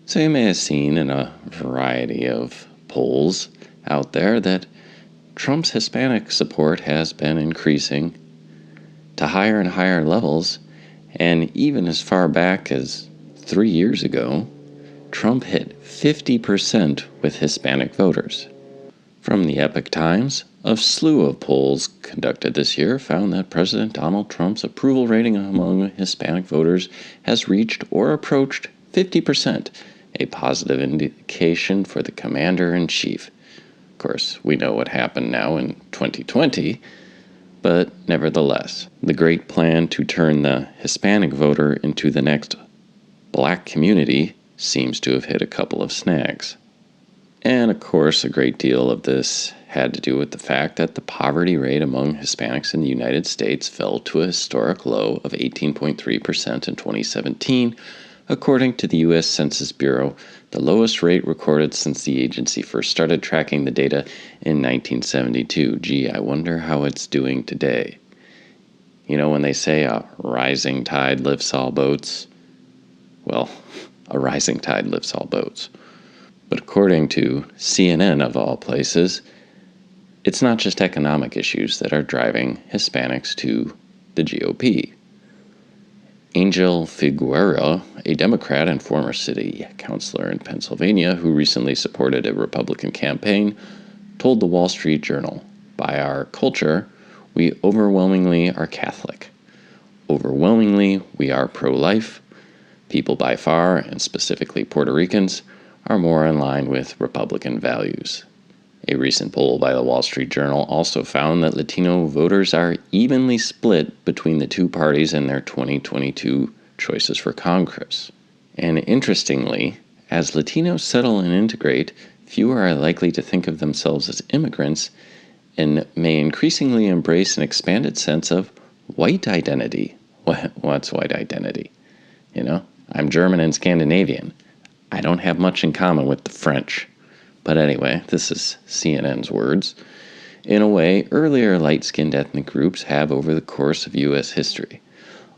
So you may have seen in a variety of polls out there that Trump's Hispanic support has been increasing to higher and higher levels, and even as far back as 3 years ago, Trump hit 50% with Hispanic voters. From the Epoch Times, a slew of polls conducted this year found that President Donald Trump's approval rating among Hispanic voters has reached or approached 50%, a positive indication for the commander-in-chief. Of course, we know what happened now in 2020, but nevertheless, the great plan to turn the Hispanic voter into the next black community seems to have hit a couple of snags. And of course, a great deal of this had to do with the fact that the poverty rate among Hispanics in the United States fell to a historic low of 18.3% in 2017, according to the U.S. Census Bureau, the lowest rate recorded since the agency first started tracking the data in 1972. Gee, I wonder how it's doing today. You know, when they say a rising tide lifts all boats, well, a rising tide lifts all boats. But according to CNN, of all places, it's not just economic issues that are driving Hispanics to the GOP. Angel Figueroa, a Democrat and former city councilor in Pennsylvania who recently supported a Republican campaign, told the Wall Street Journal, "By our culture, we overwhelmingly are Catholic. Overwhelmingly, we are pro-life. People by far, and specifically Puerto Ricans, are more in line with Republican values." A recent poll by the Wall Street Journal also found that Latino voters are evenly split between the two parties in their 2022 choices for Congress. And interestingly, as Latinos settle and integrate, fewer are likely to think of themselves as immigrants and may increasingly embrace an expanded sense of white identity. What's white identity? You know, I'm German and Scandinavian. I don't have much in common with the French. But anyway, this is CNN's words. In a way, earlier light-skinned ethnic groups have over the course of U.S. history.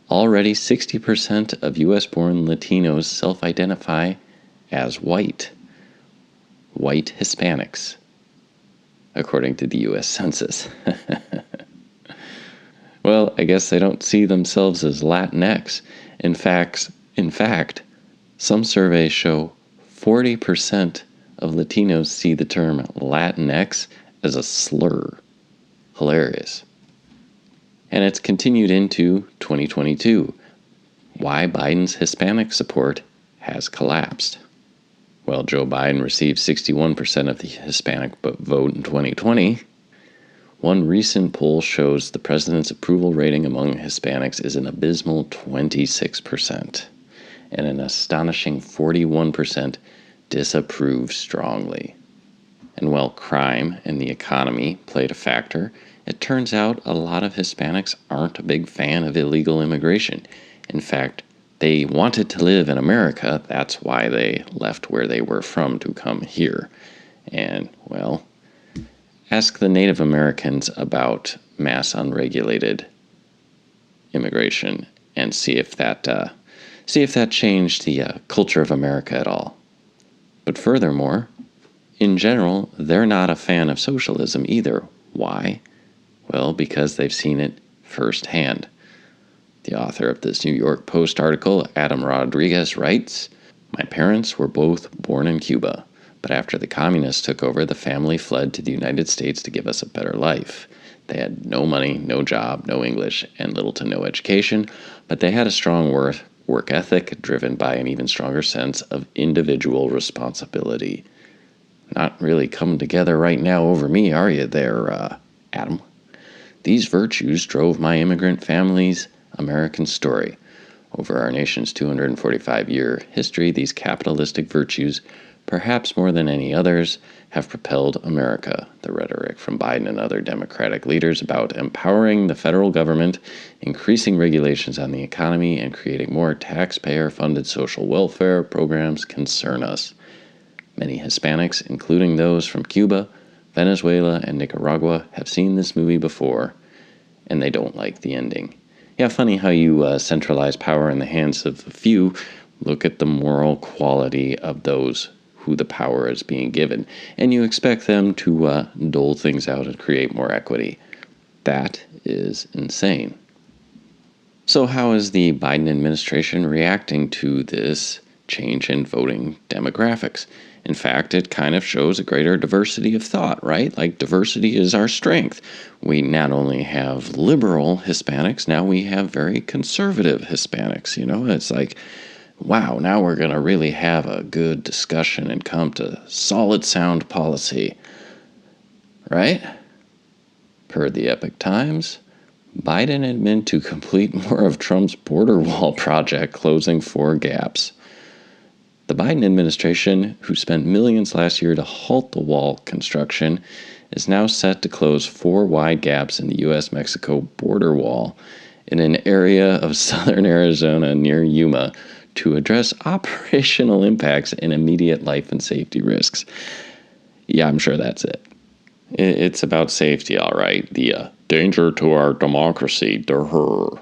Already 60% of U.S.-born Latinos self-identify as white Hispanics, according to the U.S. Census. Well, I guess they don't see themselves as Latinx. In fact, some surveys show 40% of Latinos see the term Latinx as a slur. Hilarious. And it's continued into 2022. Why Biden's Hispanic support has collapsed. Well, Joe Biden received 61% of the Hispanic vote in 2020. One recent poll shows the president's approval rating among Hispanics is an abysmal 26%, and an astonishing 41% disapprove strongly. And while crime and the economy played a factor, it turns out a lot of Hispanics aren't a big fan of illegal immigration. In fact, they wanted to live in America. That's why they left where they were from to come here. And, well, ask the Native Americans about mass unregulated immigration and see if that changed the culture of America at all. But furthermore, in general, they're not a fan of socialism either. Why? Well, because they've seen it firsthand. The author of this New York Post article, Adam Rodriguez, writes, "My parents were both born in Cuba, but after the communists took over, the family fled to the United States to give us a better life. They had no money, no job, no English, and little to no education, but they had a strong work ethic driven by an even stronger sense of individual responsibility." Not really coming together right now over me, are you there, Adam? "These virtues drove my immigrant family's American story. Over our nation's 245-year history, these capitalistic virtues, perhaps more than any others, have propelled America." The rhetoric from Biden and other Democratic leaders about empowering the federal government, increasing regulations on the economy, and creating more taxpayer-funded social welfare programs concern us. Many Hispanics, including those from Cuba, Venezuela, and Nicaragua, have seen this movie before, and they don't like the ending. Yeah, funny how you centralize power in the hands of a few Look at the moral quality of those who the power is being given, and you expect them to dole things out and create more equity. That is insane. So how is the Biden administration reacting to this change in voting demographics? In fact, it kind of shows a greater diversity of thought, right? Like, diversity is our strength. We not only have liberal Hispanics, now we have very conservative Hispanics. It's like, wow, now we're going to really have a good discussion and come to solid, sound policy, right? Per the Epic Times, Biden admitted to complete more of Trump's border wall project, closing 4 gaps. The Biden administration, who spent millions last year to halt the wall construction, is now set to close 4 wide gaps in the U.S.-Mexico border wall in an area of southern Arizona near Yuma to address operational impacts and immediate life and safety risks. Yeah, I'm sure that's it. It's about safety, all right. The danger to our democracy, The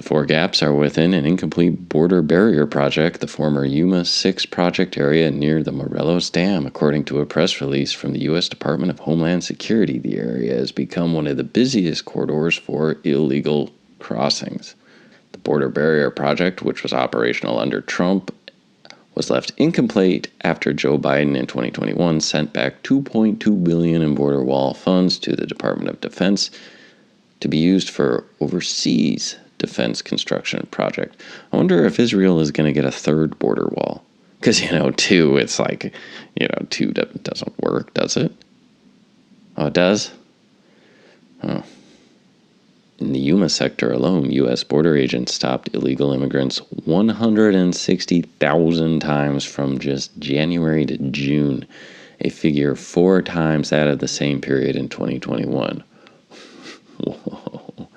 4 gaps are within an incomplete border barrier project, the former Yuma 6 project area near the Morelos Dam. According to a press release from the U.S. Department of Homeland Security, the area has become one of the busiest corridors for illegal crossings. The border barrier project, which was operational under Trump, was left incomplete after Joe Biden in 2021 sent back $2.2 billion in border wall funds to the Department of Defense to be used for overseas defense construction project. I wonder if Israel is going to get a 3rd border wall. Because, 2, it's like, 2 doesn't work, does it? Oh, it does? Oh. In the Yuma sector alone, U.S. border agents stopped illegal immigrants 160,000 times from just January to June, a figure 4 times that of the same period in 2021. Whoa,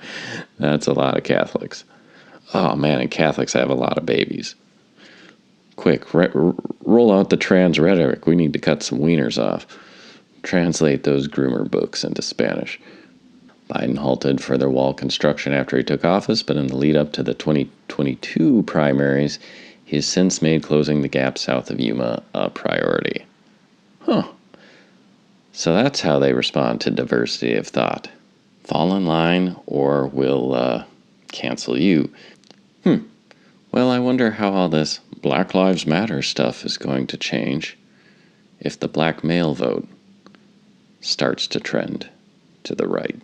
that's a lot of Catholics. Oh man, and Catholics have a lot of babies. Quick, roll out the trans rhetoric. We need to cut some wieners off. Translate those groomer books into Spanish. Biden halted further wall construction after he took office, but in the lead up to the 2022 primaries, he has since made closing the gap south of Yuma a priority. So that's how they respond to diversity of thought. Fall in line or we'll cancel you. Well, I wonder how all this Black Lives Matter stuff is going to change if the black male vote starts to trend to the right.